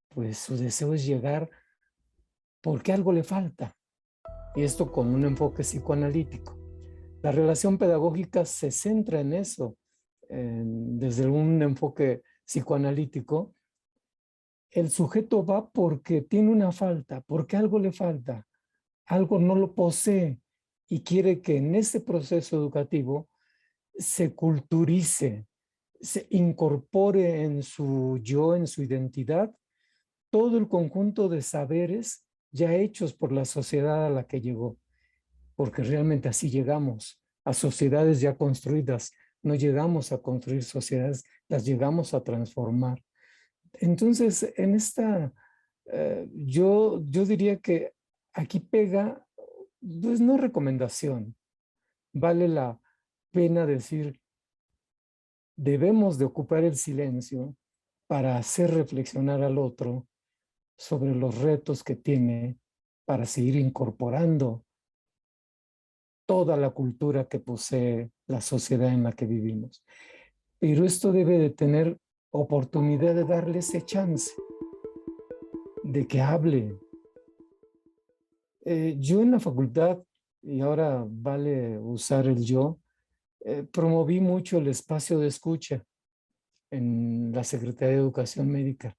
pues su deseo es llegar porque algo le falta. Y esto con un enfoque psicoanalítico. La relación pedagógica se centra en eso, desde un enfoque psicoanalítico. El sujeto va porque tiene una falta, porque algo le falta, algo no lo posee y quiere que en ese proceso educativo se culturice, se incorpore en su yo, en su identidad, todo el conjunto de saberes ya hechos por la sociedad a la que llegó, porque realmente así llegamos a sociedades ya construidas no llegamos a construir sociedades, las llegamos a transformar. Entonces, en esta, yo diría que aquí pega, pues no recomendación, vale la pena decir, debemos de ocupar el silencio para hacer reflexionar al otro sobre los retos que tiene para seguir incorporando toda la cultura que posee la sociedad en la que vivimos. Pero esto debe de tener oportunidad de darle ese chance, de que hable. Yo en la facultad, y ahora vale usar el yo, promoví mucho el espacio de escucha en la Secretaría de Educación Médica.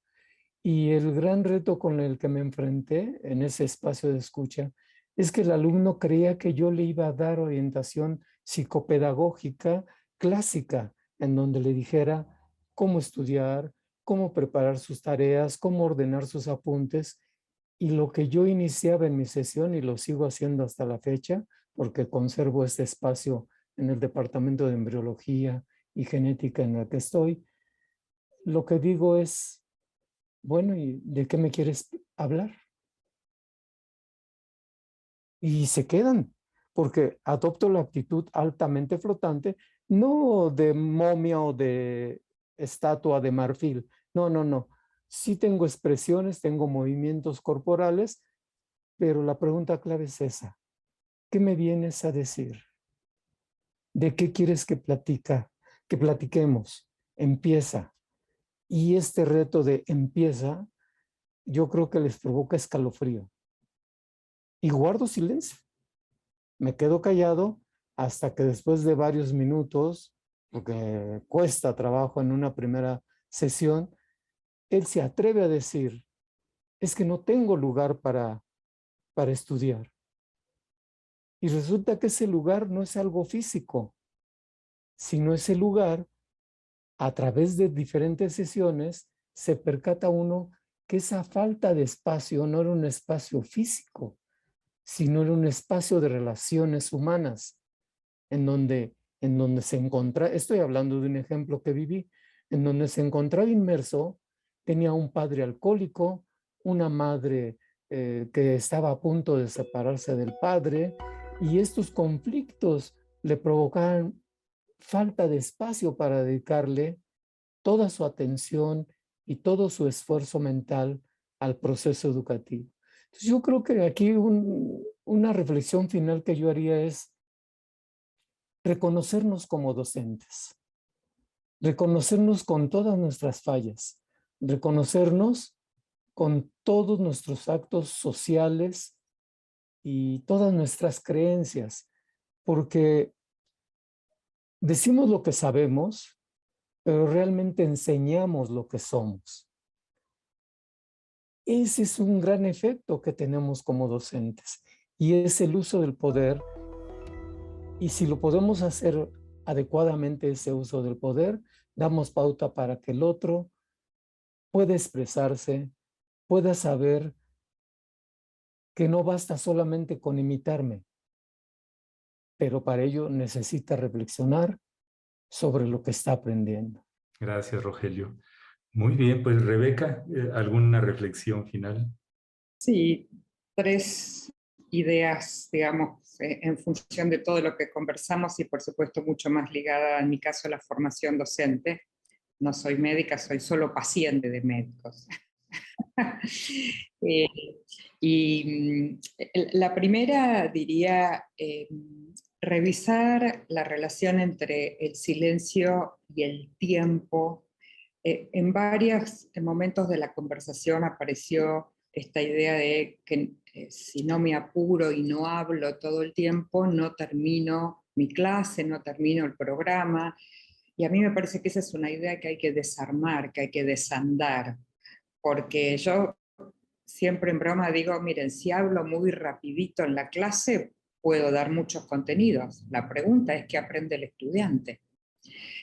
Y el gran reto con el que me enfrenté en ese espacio de escucha es que el alumno creía que yo le iba a dar orientación psicopedagógica clásica, en donde le dijera cómo estudiar, cómo preparar sus tareas, cómo ordenar sus apuntes. Y lo que yo iniciaba en mi sesión, y lo sigo haciendo hasta la fecha, porque conservo este espacio en el Departamento de Embriología y Genética en el que estoy, lo que digo es, bueno, ¿y de qué me quieres hablar? Y se quedan, porque adopto la actitud altamente flotante, no de momia o de estatua de marfil. No, no, no. Sí tengo expresiones, tengo movimientos corporales, pero la pregunta clave es esa. ¿Qué me vienes a decir? ¿De qué quieres que platiquemos? Empieza. Y este reto de empieza, yo creo que les provoca escalofrío. Y guardo silencio. Me quedo callado hasta que después de varios minutos, porque cuesta trabajo en una primera sesión, él se atreve a decir, es que no tengo lugar para estudiar. Y resulta que ese lugar no es algo físico, sino ese lugar, a través de diferentes sesiones, se percata uno que esa falta de espacio no era un espacio físico, sino era un espacio de relaciones humanas, en donde se encontraba, estoy hablando de un ejemplo que viví, en donde se encontraba inmerso, tenía un padre alcohólico, una madre que estaba a punto de separarse del padre, y estos conflictos le provocaban falta de espacio para dedicarle toda su atención y todo su esfuerzo mental al proceso educativo. Entonces, yo creo que aquí una reflexión final que yo haría es reconocernos como docentes, reconocernos con todas nuestras fallas, reconocernos con todos nuestros actos sociales y todas nuestras creencias, porque decimos lo que sabemos, pero realmente enseñamos lo que somos. Ese es un gran efecto que tenemos como docentes, y es el uso del poder. Y si lo podemos hacer adecuadamente, ese uso del poder, damos pauta para que el otro pueda expresarse, pueda saber que no basta solamente con imitarme, pero para ello necesita reflexionar sobre lo que está aprendiendo. Gracias, Rogelio. Muy bien, pues Rebeca, ¿alguna reflexión final? Sí, 3 ideas, digamos, en función de todo lo que conversamos y por supuesto mucho más ligada, en mi caso, a la formación docente. No soy médica, soy solo paciente de médicos. Y la primera diría, revisar la relación entre el silencio y el tiempo. En varios momentos de la conversación apareció esta idea de que si no me apuro y no hablo todo el tiempo, no termino mi clase, no termino el programa. Y a mí me parece que esa es una idea que hay que desarmar, que hay que desandar, porque yo siempre en broma digo, miren, si hablo muy rapidito en la clase, puedo dar muchos contenidos. La pregunta es qué aprende el estudiante.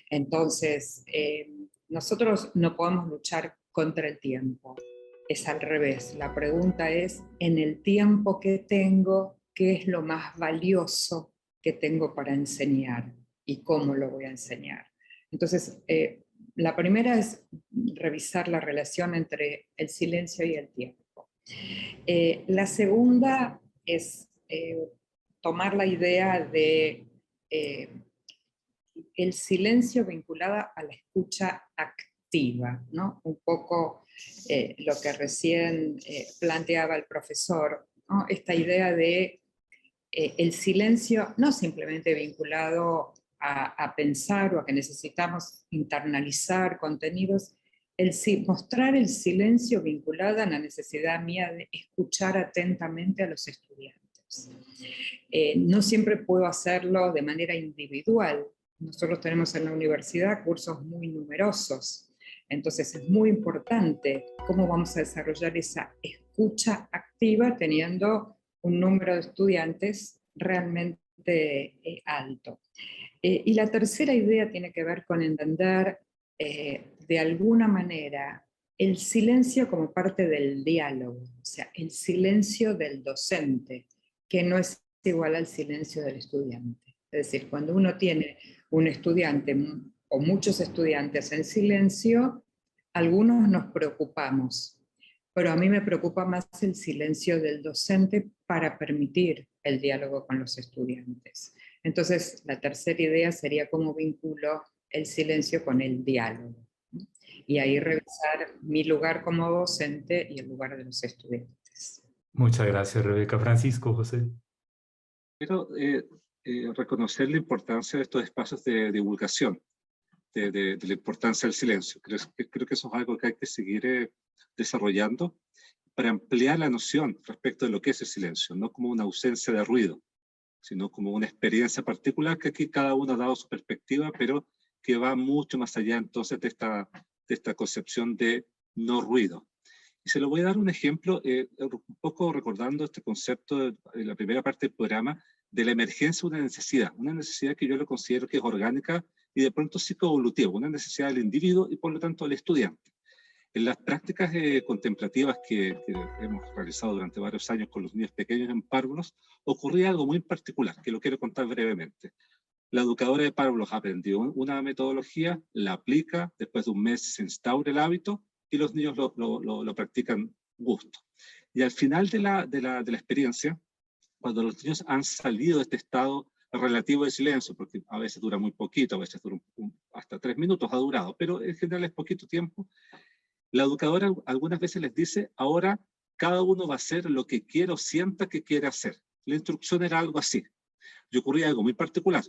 Entonces, nosotros no podemos luchar contra el tiempo. Es al revés. La pregunta es, en el tiempo que tengo, ¿qué es lo más valioso que tengo para enseñar? y cómo lo voy a enseñar. Entonces, la primera es revisar la relación entre el silencio y el tiempo. La segunda es tomar la idea de el silencio vinculada a la escucha activa, ¿no? Un poco lo que recién planteaba el profesor, ¿no? Esta idea de el silencio no simplemente vinculado a pensar o a que necesitamos internalizar contenidos, mostrar el silencio vinculado a la necesidad mía de escuchar atentamente a los estudiantes. No siempre puedo hacerlo de manera individual. Nosotros tenemos en la universidad cursos muy numerosos, entonces es muy importante cómo vamos a desarrollar esa escucha activa teniendo un número de estudiantes realmente alto. Y la tercera idea tiene que ver con entender de alguna manera el silencio como parte del diálogo, o sea, el silencio del docente, que no es igual al silencio del estudiante. Es decir, cuando uno tiene un estudiante o muchos estudiantes en silencio, algunos nos preocupamos, pero a mí me preocupa más el silencio del docente para permitir el diálogo con los estudiantes. Entonces, la tercera idea sería cómo vinculo el silencio con el diálogo. Y ahí revisar mi lugar como docente y el lugar de los estudiantes. Muchas gracias, Rebeca. Francisco, José. Quiero reconocer la importancia de estos espacios de divulgación, de la importancia del silencio. Creo que eso es algo que hay que seguir desarrollando para ampliar la noción respecto de lo que es el silencio, no como una ausencia de ruido, sino como una experiencia particular que aquí cada uno ha dado su perspectiva, pero que va mucho más allá entonces de esta concepción de no ruido. Y se lo voy a dar un ejemplo, un poco recordando este concepto de la primera parte del programa, de la emergencia de una necesidad que yo lo considero que es orgánica y de pronto psicoevolutiva, una necesidad del individuo y por lo tanto del estudiante. En las prácticas contemplativas que hemos realizado durante varios años con los niños pequeños en párvulos, ocurría algo muy particular, que lo quiero contar brevemente. La educadora de párvulos aprendió una metodología, la aplica, después de un mes se instaura el hábito y los niños lo practican gusto. Y al final de la experiencia, cuando los niños han salido de este estado relativo de silencio, porque a veces dura muy poquito, a veces dura hasta 3 minutos ha durado, pero en general es poquito tiempo, la educadora algunas veces les dice, ahora cada uno va a hacer lo que quiera o sienta que quiere hacer. La instrucción era algo así. Y ocurría algo muy particular,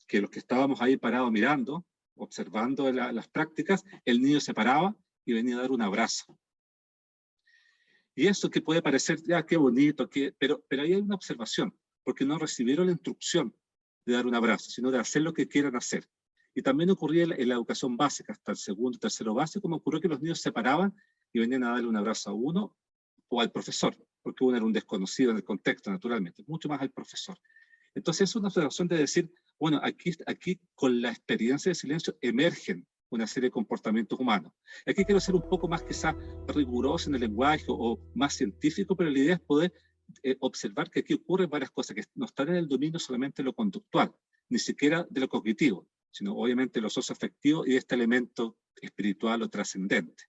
que los que estábamos ahí parados mirando, observando las prácticas, el niño se paraba y venía a dar un abrazo. Y eso que puede parecer, ya qué bonito, pero ahí hay una observación, porque no recibieron la instrucción de dar un abrazo, sino de hacer lo que quieran hacer. Y también ocurría en la educación básica, hasta el segundo, tercero básico, como ocurrió que los niños se paraban y venían a darle un abrazo a uno o al profesor, porque uno era un desconocido en el contexto, naturalmente, mucho más al profesor. Entonces es una observación de decir, bueno, aquí con la experiencia de silencio emergen una serie de comportamientos humanos. Aquí quiero ser un poco más quizás riguroso en el lenguaje o más científico, pero la idea es poder observar que aquí ocurren varias cosas que no están en el dominio solamente de lo conductual, ni siquiera de lo cognitivo, sino obviamente lo socioafectivo y de este elemento espiritual o trascendente.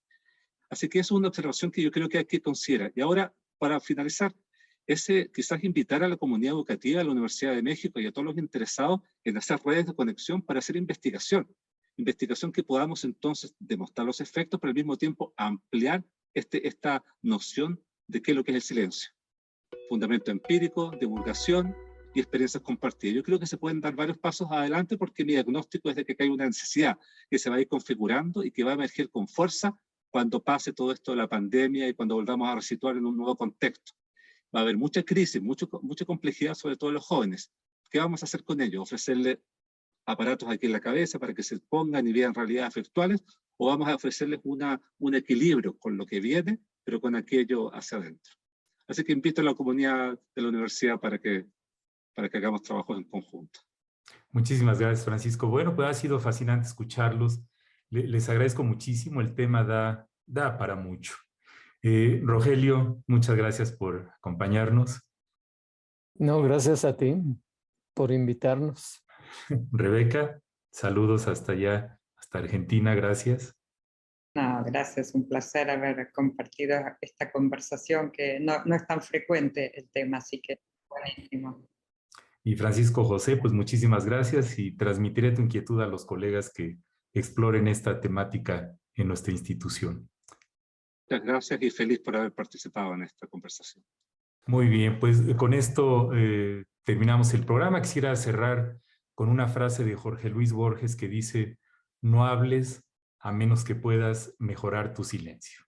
Así que eso es una observación que yo creo que hay que considerar. Y ahora, para finalizar, quizás invitar a la comunidad educativa de la Universidad de México y a todos los interesados en hacer redes de conexión para hacer investigación que podamos entonces demostrar los efectos, pero al mismo tiempo ampliar esta noción de qué es lo que es el silencio. Fundamento empírico, divulgación y experiencias compartidas. Yo creo que se pueden dar varios pasos adelante porque mi diagnóstico es de que hay una necesidad que se va a ir configurando y que va a emerger con fuerza cuando pase todo esto de la pandemia y cuando volvamos a resituar en un nuevo contexto. Va a haber mucha crisis, mucha complejidad, sobre todo en los jóvenes. ¿Qué vamos a hacer con ellos? ¿Ofrecerles aparatos aquí en la cabeza para que se pongan y vean realidades virtuales? ¿O vamos a ofrecerles un equilibrio con lo que viene, pero con aquello hacia adentro? Así que invito a la comunidad de la universidad para que hagamos trabajos en conjunto. Muchísimas gracias, Francisco. Bueno, pues ha sido fascinante escucharlos. Les agradezco muchísimo. El tema da para mucho. Rogelio, muchas gracias por acompañarnos. No, gracias a ti por invitarnos. Rebeca, saludos hasta allá, hasta Argentina, gracias. No, gracias, un placer haber compartido esta conversación que no es tan frecuente el tema, así que buenísimo. Y Francisco José, pues muchísimas gracias y transmitiré tu inquietud a los colegas que exploren esta temática en nuestra institución. Muchas gracias y feliz por haber participado en esta conversación. Muy bien, pues con esto terminamos el programa. Quisiera cerrar con una frase de Jorge Luis Borges que dice: no hables a menos que puedas mejorar tu silencio.